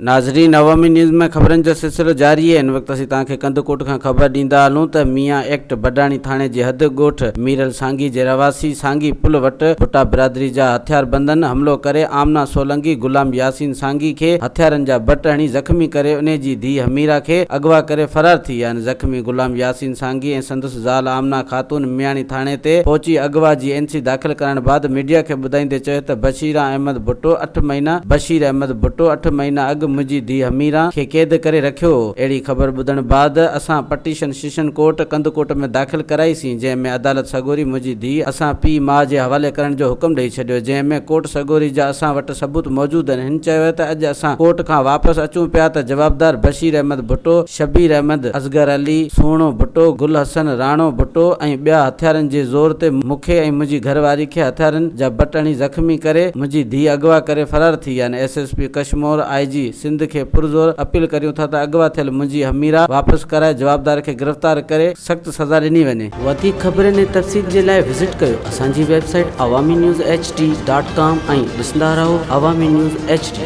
नाज़रीन, अवामी न्यूज़ में खबरन जो सिलसिलो जारी है। इन वक्त असीं तव्हांखे कंदकोट खां ख़बर ॾींदा हलूं त मियां एक्ट बडाणी थाणे जे हद ॻोठ मीरल सांगी जे रवासी सांगी पुल वटि भुट्टा बिरादरी जा हथियारबंदनि हमलो करे आमना सोलंकी गुलाम यासीन सांगी खे हथियारनि जा बट हणी ज़ख़्मी करे उन जी धीउ हमीरा खे अगवा करे फरार थी विया आहिनि। ज़ख़्मी गुलाम यासीन सांगी ऐं संदसि ज़ाल आमना ख़ातून मियाणी थाणे ते पहुची अगवा जी एनसी दाख़िल करण बाद मीडिया खे ॿुधाईंदे चयो त बशीर अहमद भुट्टो 8 महीना अॻु मुंहिंजी धीउ हमीरा खे क़ैद करे रखियो। अहिड़ी ख़बर ॿुधण बाद असां पटीशन सेशन कोर्ट कंदकोट में दाख़िल कराईसीं, जंहिंमें अदालत सगोरी मुंहिंजी धीउ असां पीउ माउ जे हवाले करण जो हुकुम ॾेई छॾियो, जंहिंमें कोर्ट सगोरी जा असां वटि सबूत मौजूद आहिनि। हिन चयो त अॼु असां कोर्ट खां वापसि अचूं पिया त जवाबदार बशीर अहमद भुट्टो, शबीर अहमद, असगर अली, सुहिणो भुट्टो, गुल हसन राणो भुट्टो ऐं ॿिया हथियारनि जे ज़ोर ते मूंखे ऐं मुंहिंजी घरवारी खे हथियारनि जा बट हणी ज़ख़्मी करे मुंहिंजी धीउ अगवा करे फरार थी विया आहिनि। SSP कश्मीर IG सिंध खे पुरज़ोर अपील करियूं था त अगवा थियल मुंहिंजी हमीरा वापसि कराए जवाबदार खे गिरफ़्तार करे सख़्त सज़ा ॾिनी वञे। वधीक ख़बरनि ऐं तफ़सील जे लाइ विज़िट कयो असांजी वेबसाइट awamiNewsHD.com ऐं ॾिसंदा रहो अवामी न्यूज़ HD।